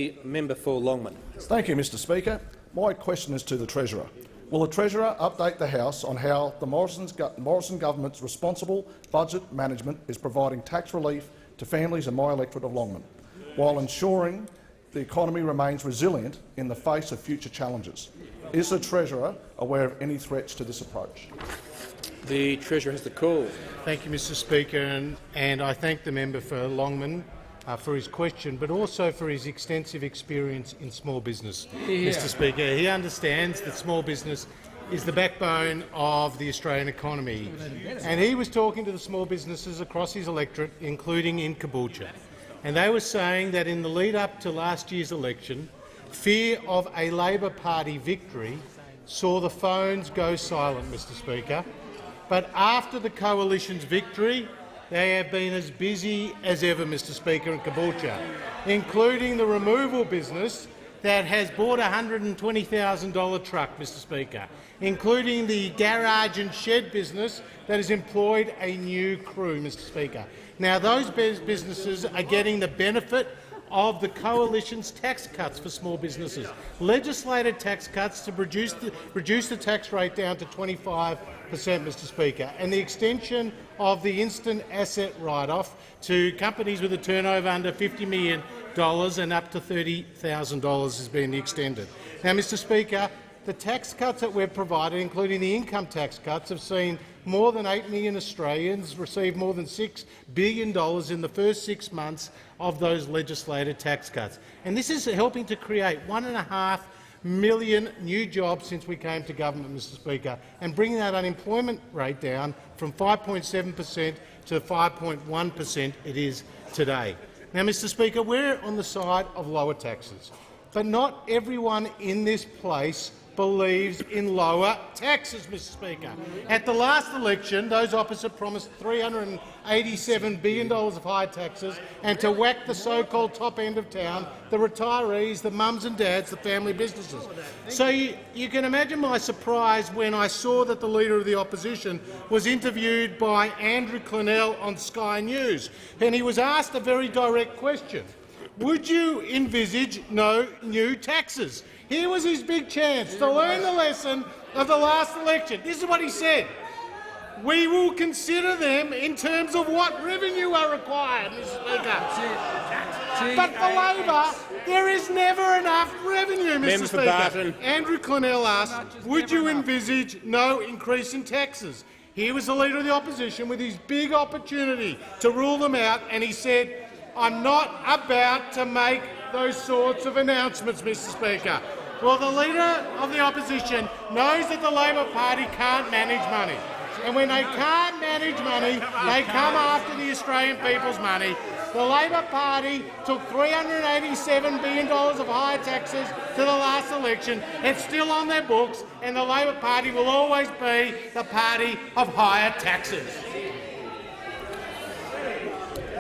The member for Longman. Thank you, Mr Speaker. My question is to the Treasurer. Will the Treasurer update the House on how the Morrison government's responsible budget management is providing tax relief to families in my electorate of Longman, while ensuring the economy remains resilient in the face of future challenges? Is the Treasurer aware of any threats to this approach? The Treasurer has the call. Thank you, Mr Speaker, and I thank the member for Longman for his question, but also for his extensive experience in small business. Mr Speaker, he understands that small business is the backbone of the Australian economy, and he was talking to the small businesses across his electorate, including in Caboolture, and they were saying that in the lead-up to last year's election, fear of a Labor Party victory saw the phones go silent, Mr Speaker. But after the coalition's victory, they have been as busy as ever, Mr Speaker, in Caboolture, including the removal business that has bought a $120,000 truck, Mr Speaker, including the garage and shed business that has employed a new crew, Mr Speaker. Now, those businesses are getting the benefit of the coalition's tax cuts for small businesses, legislated tax cuts to reduce the tax rate down to 25%, Mr Speaker, and the extension of the instant asset write-off to companies with a turnover under $50 million and up to $30,000 has been extended. Now, Mr Speaker, the tax cuts that we've provided, including the income tax cuts, have seen more than 8 million Australians receive more than $6 billion in the first 6 months of those legislated tax cuts. And this is helping to create 1.5 million new jobs since we came to government, Mr Speaker, and bringing that unemployment rate down from 5.7% to 5.1% it is today. Now, Mr Speaker, we're on the side of lower taxes, but not everyone in this place believes in lower taxes, Mr Speaker. At the last election, those opposite promised $387 billion of higher taxes and to whack the so-called top end of town, the retirees, the mums and dads, the family businesses. So you can imagine my surprise when I saw that the Leader of the Opposition was interviewed by Andrew Clennell on Sky News, and he was asked a very direct question. Would you envisage no new taxes? Here was his big chance to learn the lesson of the last election. This is what he said. We will consider them in terms of what revenue are required, Mr Speaker. But for Labor, there is never enough revenue, Mr Speaker. Andrew Clennell asked, would you envisage no increase in taxes? Here was the Leader of the Opposition with his big opportunity to rule them out, and he said, I'm not about to make those sorts of announcements, Mr Speaker. Well, the Leader of the Opposition knows that the Labor Party can't manage money. And when they can't manage money, they come after the Australian people's money. The Labor Party took $387 billion of higher taxes to the last election. It's still on their books, and the Labor Party will always be the party of higher taxes.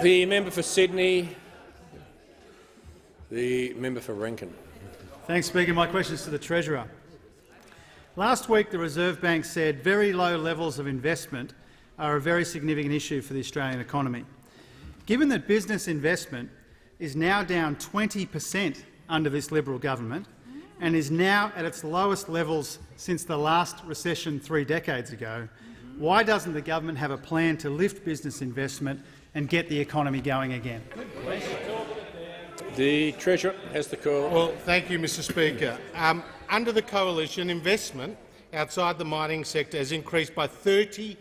The member for Sydney. The member for Rankin. Thanks, Speaker. My question is to the Treasurer. Last week, the Reserve Bank said very low levels of investment are a very significant issue for the Australian economy. Given that business investment is now down 20% under this Liberal government and is now at its lowest levels since the last recession 3 decades ago, why doesn't the government have a plan to lift business investment and get the economy going again? The Treasurer has the call. Well, thank you, Mr Speaker. Under the coalition, investment outside the mining sector has increased by 34%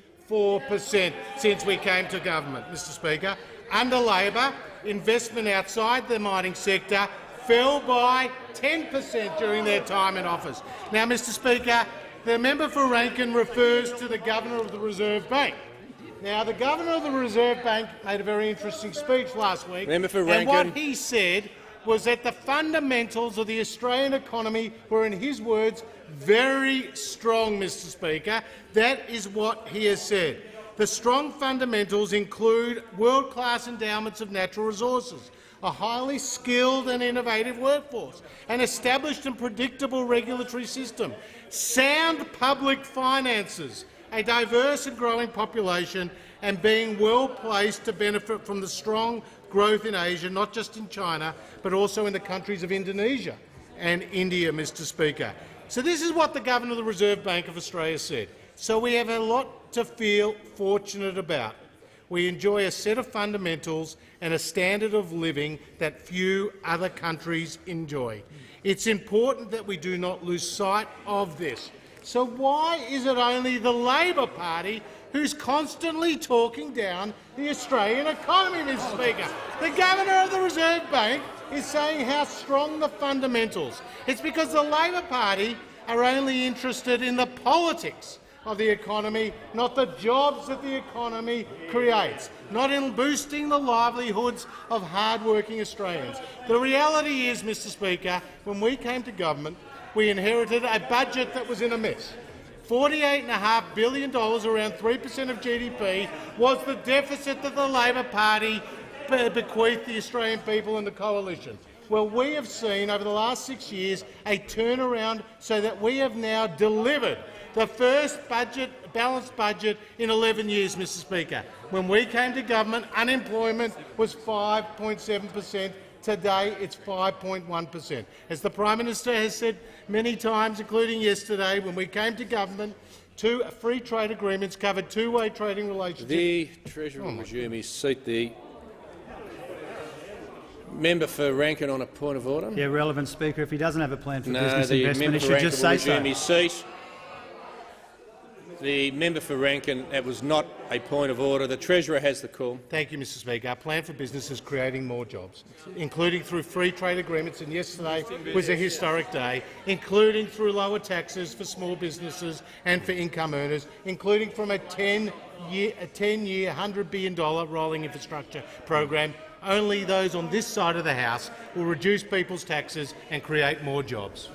since we came to government, Mr Speaker. Under Labor, investment outside the mining sector fell by 10% during their time in office. Now, Mr Speaker, the member for Rankin refers to the Governor of the Reserve Bank. Now, the Governor of the Reserve Bank made a very interesting speech last week, and what he said was that the fundamentals of the Australian economy were, in his words, very strong, Mr Speaker. That is what he has said. The strong fundamentals include world-class endowments of natural resources, a highly skilled and innovative workforce, an established and predictable regulatory system, sound public finances, a diverse and growing population, and being well placed to benefit from the strong growth in Asia, not just in China, but also in the countries of Indonesia and India, Mr Speaker. So this is what the Governor of the Reserve Bank of Australia said. So we have a lot to feel fortunate about. We enjoy a set of fundamentals and a standard of living that few other countries enjoy. It's important that we do not lose sight of this. So why is it only the Labor Party who's constantly talking down the Australian economy, Mr Speaker? The Governor of the Reserve Bank is saying how strong the fundamentals. It's because the Labor Party are only interested in the politics of the economy, not the jobs that the economy creates, not in boosting the livelihoods of hard-working Australians. The reality is, Mr Speaker, when we came to government, we inherited a budget that was in a mess. $48.5 billion, around 3% of GDP, was the deficit that the Labor Party bequeathed the Australian people and the coalition. Well, we have seen over the last 6 years a turnaround so that we have now delivered the first balanced budget in 11 years, Mr Speaker. When we came to government, unemployment was 5.7%. Today it's 5.1%. As the Prime Minister has said many times, including yesterday, when we came to government, 2 free trade agreements covered two-way trading relationships. The Treasurer will resume his seat. The member for Rankin on a point of order. Yeah, relevant Speaker. If he doesn't have a plan for No, business the investment, member he for should just Rankin say will so. resume his seat. The member for Rankin, that was not a point of order. The Treasurer has the call. Thank you, Mr Speaker. Our plan for business is creating more jobs, including through free trade agreements, and yesterday was a historic day, including through lower taxes for small businesses and for income earners, including from a 10-year, $100 billion rolling infrastructure program. Only those on this side of the House will reduce people's taxes and create more jobs.